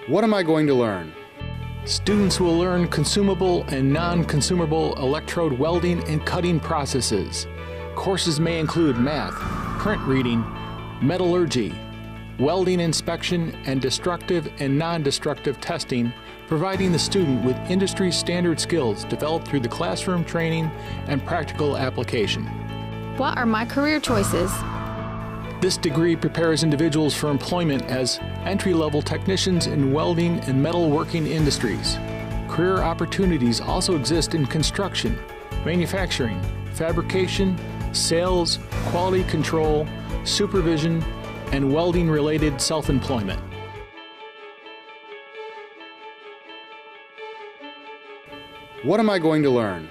What am I going to learn? Students will learn consumable and non-consumable electrode welding and cutting processes. Courses may include math, print reading, metallurgy, welding inspection, and destructive and non-destructive testing, providing the student with industry standard skills developed through the classroom training and practical application. What are my career choices? This degree prepares individuals for employment as entry-level technicians in welding and metalworking industries. Career opportunities also exist in construction, manufacturing, fabrication, sales, quality control, supervision, and welding-related self-employment. What am I going to learn?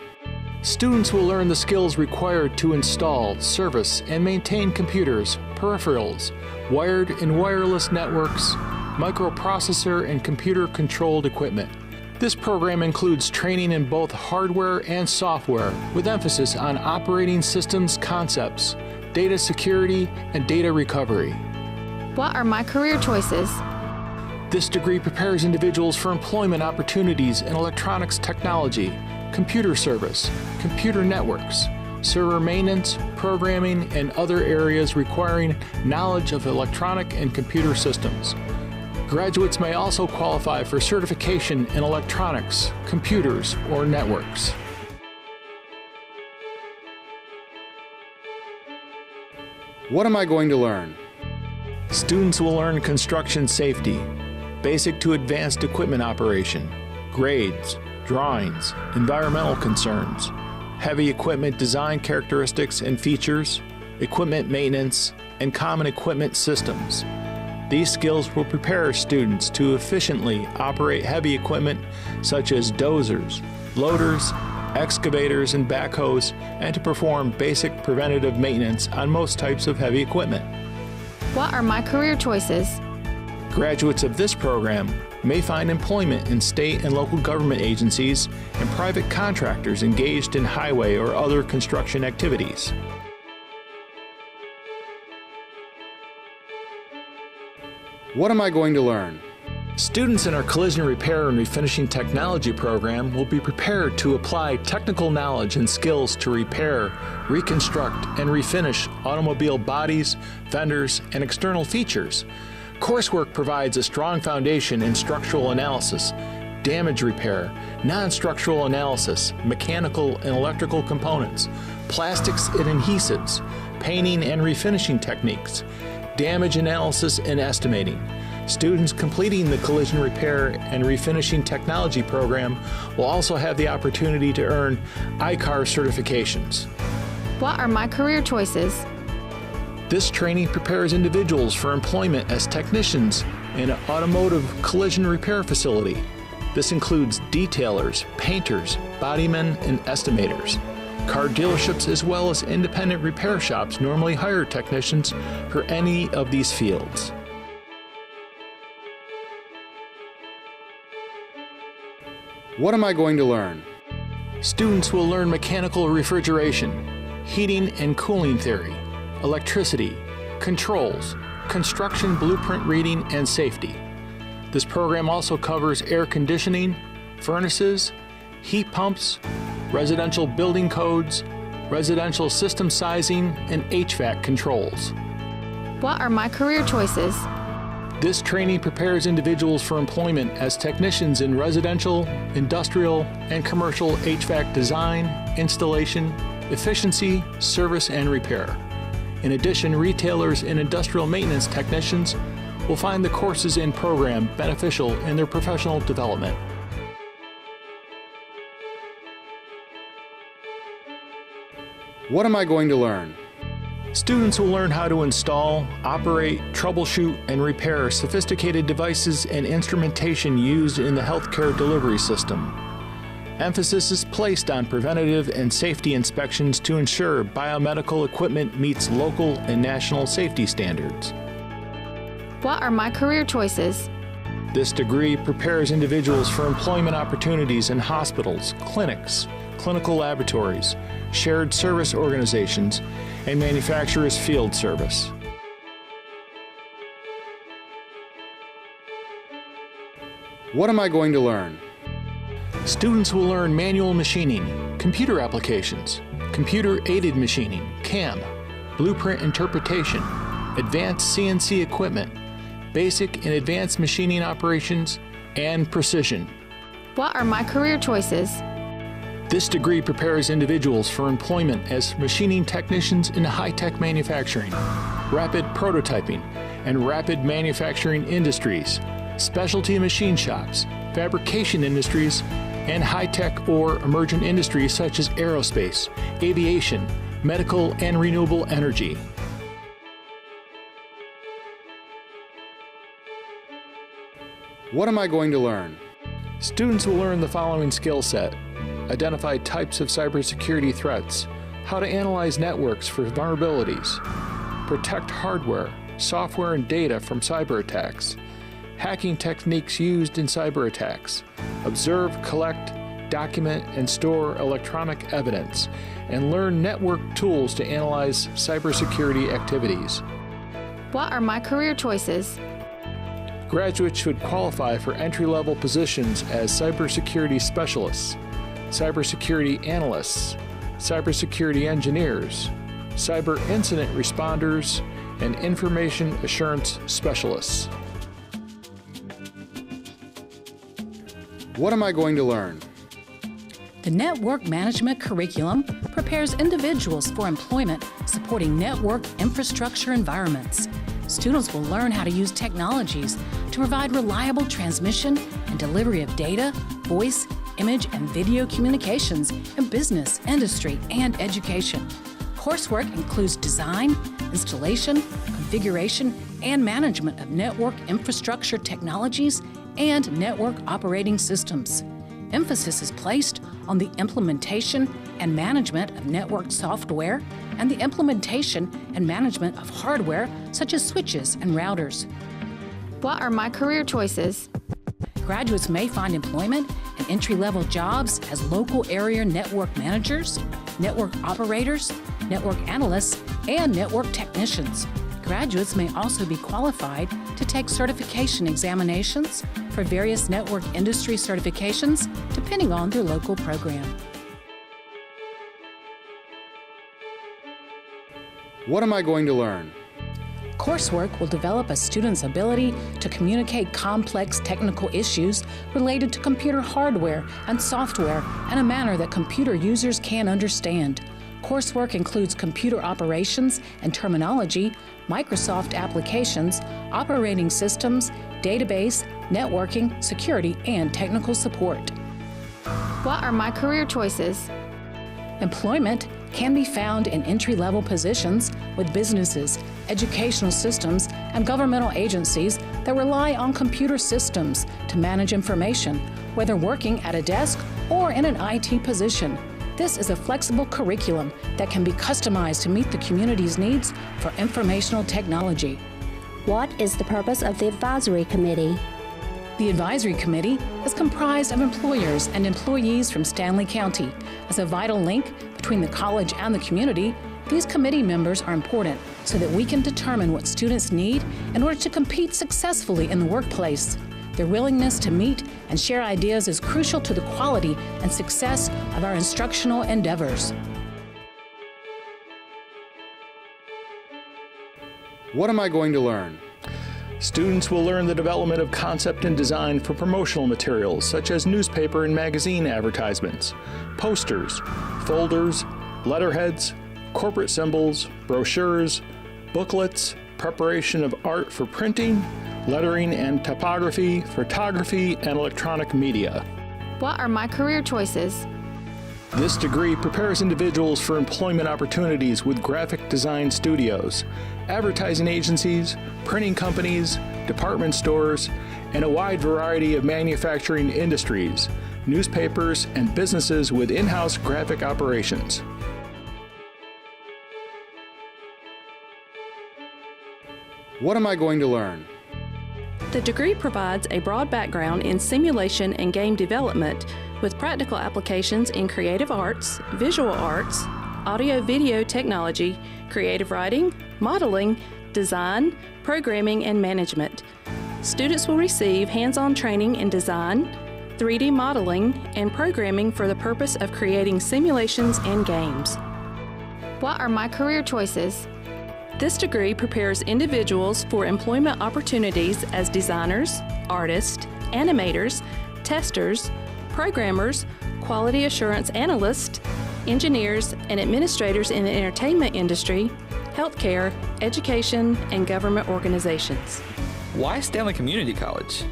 Students will learn the skills required to install, service, and maintain computers, peripherals, wired and wireless networks, microprocessor and computer-controlled equipment. This program includes training in both hardware and software, with emphasis on operating systems concepts, data security, and data recovery. What are my career choices? This degree prepares individuals for employment opportunities in electronics technology, computer service, computer networks, server maintenance, programming, and other areas requiring knowledge of electronic and computer systems. Graduates may also qualify for certification in electronics, computers, or networks. What am I going to learn? Students will learn construction safety, basic to advanced equipment operation, grades, drawings, environmental concerns, heavy equipment design characteristics and features, equipment maintenance, and common equipment systems. These skills will prepare students to efficiently operate heavy equipment such as dozers, loaders, excavators, and backhoes, and to perform basic preventative maintenance on most types of heavy equipment. What are my career choices? Graduates of this program may find employment in state and local government agencies and private contractors engaged in highway or other construction activities. What am I going to learn? Students in our collision repair and refinishing technology program will be prepared to apply technical knowledge and skills to repair, reconstruct, and refinish automobile bodies, fenders, and external features. Coursework provides a strong foundation in structural analysis, damage repair, non-structural analysis, mechanical and electrical components, plastics and adhesives, painting and refinishing techniques, damage analysis and estimating. Students completing the collision repair and refinishing technology program will also have the opportunity to earn ICAR certifications. What are my career choices? This training prepares individuals for employment as technicians in an automotive collision repair facility. This includes detailers, painters, bodymen, and estimators. Car dealerships as well as independent repair shops normally hire technicians for any of these fields. What am I going to learn? Students will learn mechanical refrigeration, heating and cooling theory, electricity, controls, construction blueprint reading, and safety. This program also covers air conditioning, furnaces, heat pumps, residential building codes, residential system sizing, and HVAC controls. What are my career choices? This training prepares individuals for employment as technicians in residential, industrial, and commercial HVAC design, installation, efficiency, service, and repair. In addition, retailers and industrial maintenance technicians will find the courses in program beneficial in their professional development. What am I going to learn? Students will learn how to install, operate, troubleshoot, and repair sophisticated devices and instrumentation used in the healthcare delivery system. Emphasis is placed on preventative and safety inspections to ensure biomedical equipment meets local and national safety standards. What are my career choices? This degree prepares individuals for employment opportunities in hospitals, clinics, clinical laboratories, shared service organizations, and manufacturers' field service. What am I going to learn? Students will learn manual machining, computer applications, computer-aided machining, CAM, blueprint interpretation, advanced CNC equipment, basic and advanced machining operations, and precision. What are my career choices? This degree prepares individuals for employment as machining technicians in high-tech manufacturing, rapid prototyping, and rapid manufacturing industries, specialty machine shops, fabrication industries, and high-tech or emergent industries such as aerospace, aviation, medical, and renewable energy. What am I going to learn? Students will learn the following skill set: identify types of cybersecurity threats, how to analyze networks for vulnerabilities, protect hardware, software, and data from cyber attacks, hacking techniques used in cyber attacks, observe, collect, document, and store electronic evidence, and learn network tools to analyze cybersecurity activities. What are my career choices? Graduates should qualify for entry-level positions as cybersecurity specialists, cybersecurity analysts, cybersecurity engineers, cyber incident responders, and information assurance specialists. What am I going to learn? The Network Management curriculum prepares individuals for employment supporting network infrastructure environments. Students will learn how to use technologies to provide reliable transmission and delivery of data, voice, image, and video communications in business, industry, and education. Coursework includes design, installation, configuration, and management of network infrastructure technologies and network operating systems. Emphasis is placed on the implementation and management of network software and the implementation and management of hardware such as switches and routers. What are my career choices? Graduates may find employment in entry-level jobs as local area network managers, network operators, network analysts, and network technicians. Graduates may also be qualified to take certification examinations for various network industry certifications depending on their local program. What am I going to learn? Coursework will develop a student's ability to communicate complex technical issues related to computer hardware and software in a manner that computer users can understand. Coursework includes computer operations and terminology, Microsoft applications, operating systems, database, networking, security, and technical support. What are my career choices? Employment can be found in entry-level positions with businesses, educational systems, and governmental agencies that rely on computer systems to manage information, whether working at a desk or in an IT position. This is a flexible curriculum that can be customized to meet the community's needs for informational technology. What is the purpose of the Advisory Committee? The Advisory Committee is comprised of employers and employees from Stanley County. As a vital link between the college and the community, these committee members are important so that we can determine what students need in order to compete successfully in the workplace. Their willingness to meet and share ideas is crucial to the quality and success of our instructional endeavors. What am I going to learn? Students will learn the development of concept and design for promotional materials such as newspaper and magazine advertisements, posters, folders, letterheads, corporate symbols, brochures, booklets, preparation of art for printing, lettering and typography, photography, and electronic media. What are my career choices? This degree prepares individuals for employment opportunities with graphic design studios, advertising agencies, printing companies, department stores, and a wide variety of manufacturing industries, newspapers, and businesses with in-house graphic operations. What am I going to learn? The degree provides a broad background in simulation and game development with practical applications in creative arts, visual arts, audio-video technology, creative writing, modeling, design, programming, and management. Students will receive hands-on training in design, 3D modeling, and programming for the purpose of creating simulations and games. What are my career choices? This degree prepares individuals for employment opportunities as designers, artists, animators, testers, programmers, quality assurance analysts, engineers, and administrators in the entertainment industry, healthcare, education, and government organizations. Why Stanley Community College?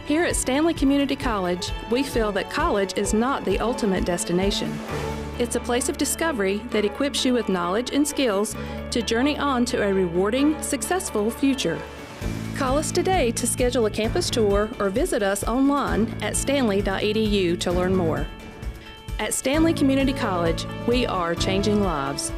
Here at Stanley Community College, we feel that college is not the ultimate destination. It's a place of discovery that equips you with knowledge and skills to journey on to a rewarding, successful future. Call us today to schedule a campus tour or visit us online at stanley.edu to learn more. At Stanley Community College, we are changing lives.